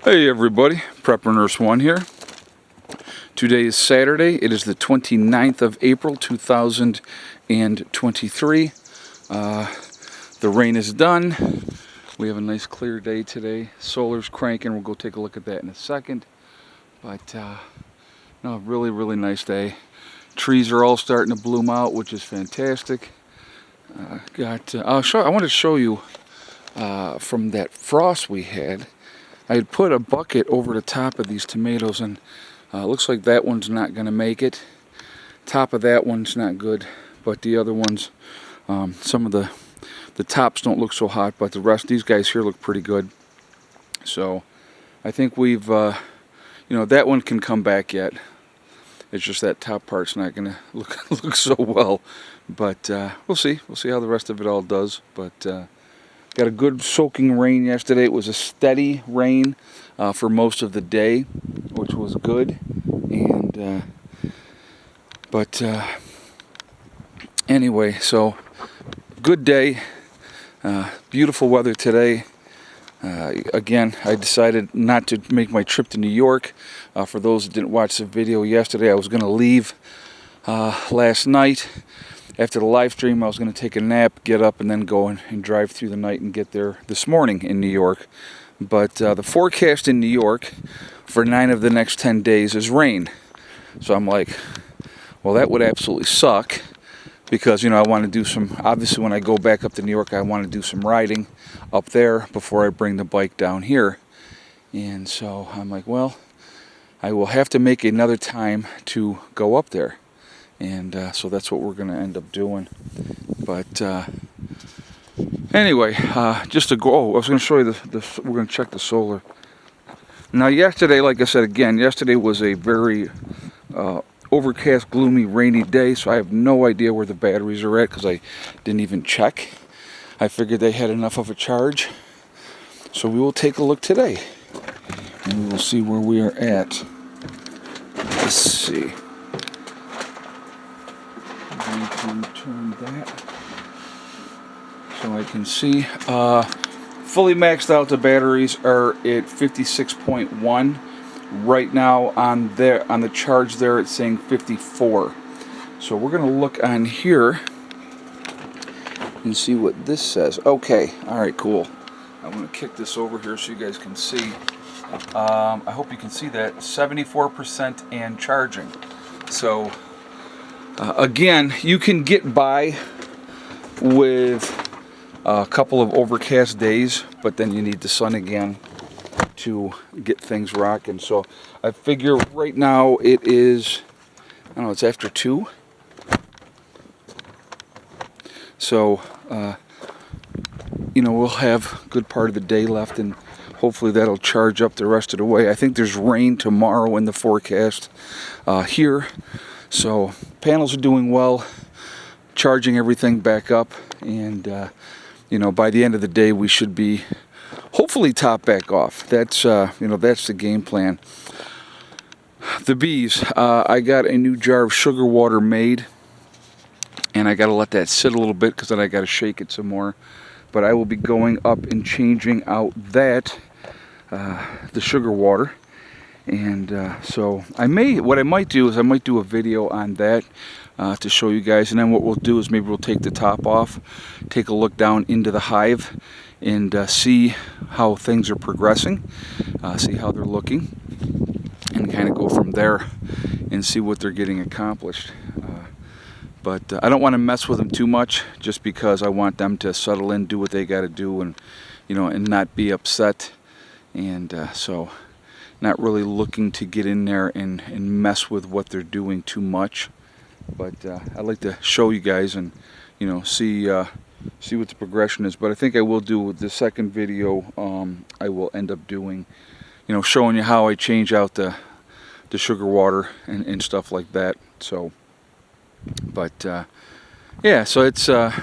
Hey everybody, Prepper Nurse 1 here. Today is Saturday. It is the 29th of April 2023. The rain is done. We have a nice clear day today. Solar's cranking. We'll go take a look at that in a second. But no, really nice day. Trees are all starting to bloom out, which is fantastic. I wanted to show you from that frost we had. I had put a bucket over the top of these tomatoes, and looks like that one's not going to make it. Top of that one's not good, but the other ones, some of the tops don't look so hot, but the rest, these guys here look pretty good. So I think we've, that one can come back yet. It's just that top part's not going to look so well, but we'll see. We'll see how the rest of it all does, but. Got a good soaking rain yesterday. It was a steady rain for most of the day, which was good. And anyway, so good day. Beautiful weather today. Again, I decided not to make my trip to New York. For those that didn't watch the video yesterday, I was going to leave last night. After the live stream, I was going to take a nap, get up, and then go and drive through the night and get there this morning in New York. But the forecast in New York for 9 of the next 10 days is rain. So I'm like, well, that would absolutely suck because, I want to do some, obviously when I go back up to New York, I want to do some riding up there before I bring the bike down here. And so I'm like, well, I will have to make another time to go up there. And so that's what we're going to end up doing. But anyway, just to go, I was going to show you we're going to check the solar. Now yesterday, like I said again, yesterday was a very overcast, gloomy, rainy day. So I have no idea where the batteries are at because I didn't even check. I figured they had enough of a charge. So we will take a look today. And we will see where we are at. Let's see. I'm going to turn that so I can see. Fully maxed out, the batteries are at 56.1. Right now on the charge there, it's saying 54. So we're going to look on here and see what this says. Okay, all right, cool. I'm going to kick this over here so you guys can see. I hope you can see that 74% and charging. So. Again, you can get by with a couple of overcast days, but then you need the sun again to get things rocking. So I figure right now it is, I don't know, it's after 2. So, we'll have a good part of the day left, and hopefully that'll charge up the rest of the way. I think there's rain tomorrow in the forecast here. So panels are doing well, charging everything back up, and by the end of the day we should be hopefully top back off. That's that's the game plan. The bees, I got a new jar of sugar water made, and I got to let that sit a little bit because then I got to shake it some more. But I will be going up and changing out the sugar water. And so what I might do is I might do a video on that to show you guys, and then what we'll do is maybe we'll take the top off, take a look down into the hive, and see how things are progressing, see how they're looking, and kind of go from there and see what they're getting accomplished. But I don't want to mess with them too much, just because I want them to settle in, do what they got to do, and and not be upset, and so. Not really looking to get in there and mess with what they're doing too much, but I'd like to show you guys and see what the progression is. But I think I will do the second video. I will end up doing, showing you how I change out the sugar water and stuff like that. So, but yeah, so it's that's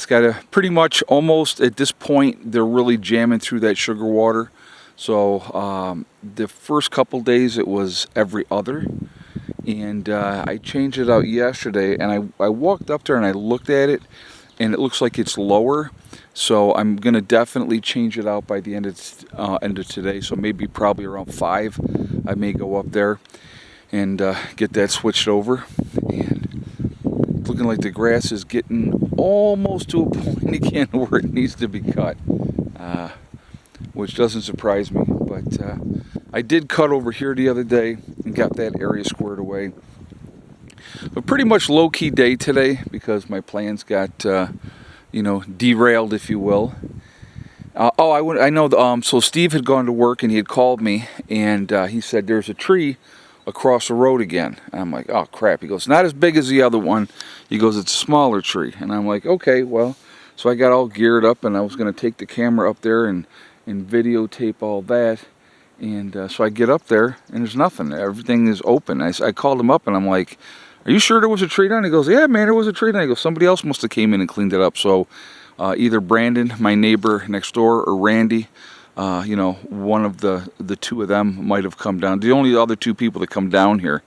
got a pretty much almost at this point they're really jamming through that sugar water. So the first couple days it was every other, and I changed it out yesterday, and I walked up there and I looked at it, and it looks like it's lower. So I'm gonna definitely change it out by the end of today. So maybe probably around 5, I may go up there and get that switched over. And it's looking like the grass is getting almost to a point again where it needs to be cut, which doesn't surprise me. But I did cut over here the other day and got that area squared away. But pretty much low-key day today because my plans got derailed, if you will. I know. So Steve had gone to work and he had called me and he said there's a tree across the road again. And I'm like, oh crap. He goes, not as big as the other one. He goes, it's a smaller tree. And I'm like, okay, well. So I got all geared up and I was going to take the camera up there and videotape all that. And so I get up there and there's nothing. Everything is open. I called him up and I'm like, are you sure there was a tree down? He goes, yeah, man, there was a tree down. He goes, somebody else must have came in and cleaned it up. So either Brandon, my neighbor next door, or Randy, one of the two of them might have come down. The only other 2 people that come down here,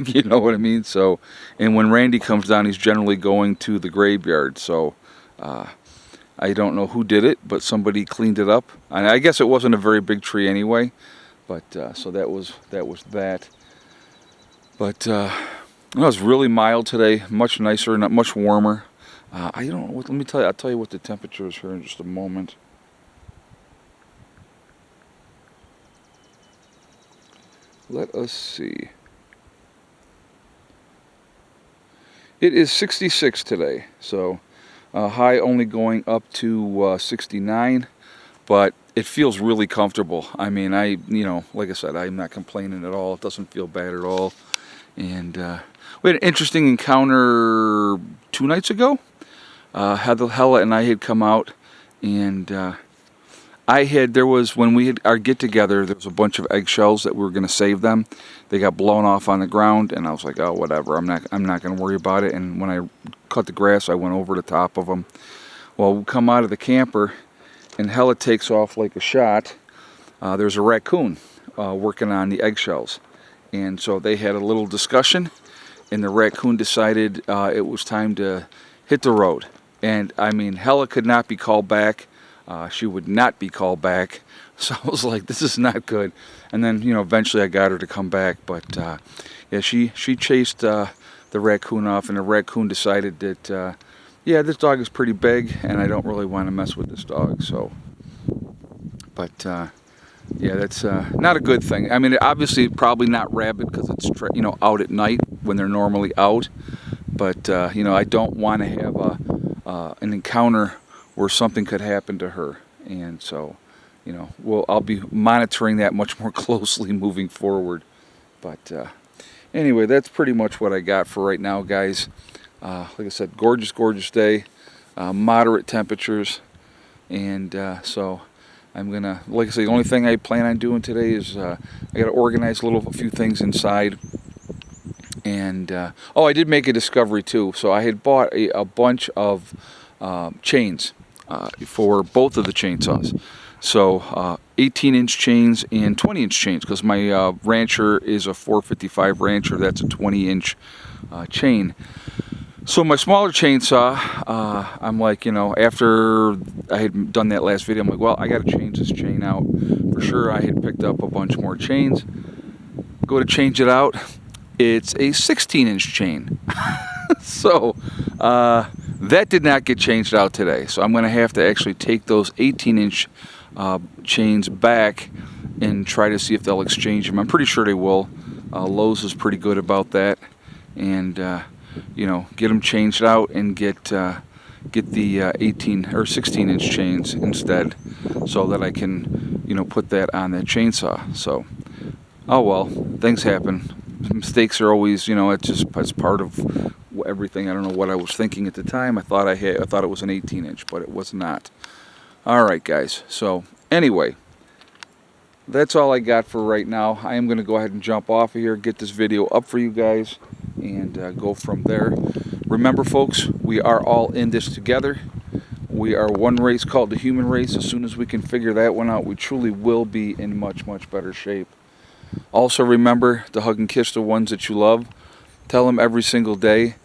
you know what I mean? So, and when Randy comes down, he's generally going to the graveyard. So I don't know who did it, but somebody cleaned it up. And I guess it wasn't a very big tree anyway. But so that was that. But it was really mild today, much nicer, not much warmer. I don't know what. Let me tell you. I'll tell you what the temperature is here in just a moment. Let us see. It is 66 today, so high only going up to 69, but it feels really comfortable. I mean, like I said, I'm not complaining at all. It doesn't feel bad at all. And we had an interesting encounter 2 nights ago. Hella and I had come out, and when we had our get together, there was a bunch of eggshells that we were going to save them. They got blown off on the ground, and I was like, oh, whatever. I'm not going to worry about it. And when I cut the grass, I went over the top of them. Well, we come out of the camper, and Hella takes off like a shot. There's a raccoon working on the eggshells. And so they had a little discussion, and the raccoon decided it was time to hit the road. And I mean, Hella could not be called back. She would not be called back. So I was like, this is not good. And then, eventually I got her to come back. But yeah, she chased the raccoon off, and the raccoon decided that, yeah, this dog is pretty big, and I don't really want to mess with this dog. So, but yeah, that's not a good thing. I mean, obviously, probably not rabid because it's out at night when they're normally out. But I don't want to have an encounter where something could happen to her, and so I'll be monitoring that much more closely moving forward. But anyway, that's pretty much what I got for right now, guys. Like I said, gorgeous day, moderate temperatures, and so I'm gonna, like I say, the only thing I plan on doing today is I got to organize a few things inside. And I did make a discovery too. So I had bought a bunch of chains for both of the chainsaws. So 18-inch chains and 20-inch chains, because my Rancher is a 455 Rancher. That's a 20-inch chain. So my smaller chainsaw, I'm like, after I had done that last video, I'm like, well, I got to change this chain out. For sure, I had picked up a bunch more chains. Go to change it out. It's a 16-inch chain. So that did not get changed out today. So I'm going to have to actually take those 18-inch chains back and try to see if they'll exchange them. I'm pretty sure they will. Lowe's is pretty good about that. And get them changed out and get the 18 or 16-inch chains instead, so that I can put that on that chainsaw. So, oh well, things happen. Mistakes are always, it's part of everything. I don't know what I was thinking at the time. I thought it was an 18-inch, but it was not. All right, guys. So anyway, that's all I got for right now. I am going to go ahead and jump off of here, get this video up for you guys, and go from there. Remember, folks, we are all in this together. We are one race called the human race. As soon as we can figure that one out, we truly will be in much better shape. Also, remember to hug and kiss the ones that you love. Tell them every single day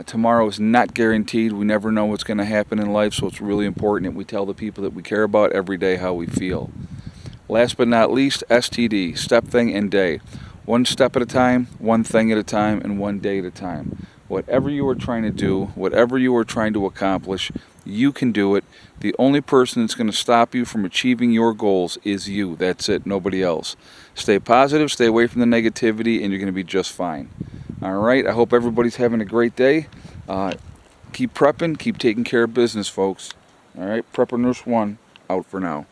Tomorrow is not guaranteed. We never know what's going to happen in life, so it's really important that we tell the people that we care about every day how we feel. Last but not least, STD, step, thing, and day. One step at a time, one thing at a time, and one day at a time. Whatever you are trying to do, whatever you are trying to accomplish, you can do it. The only person that's going to stop you from achieving your goals is you. That's it, nobody else. Stay positive, stay away from the negativity, and you're going to be just fine. All right, I hope everybody's having a great day. Keep prepping, keep taking care of business, folks. All right, Prepper Nurse 1, out for now.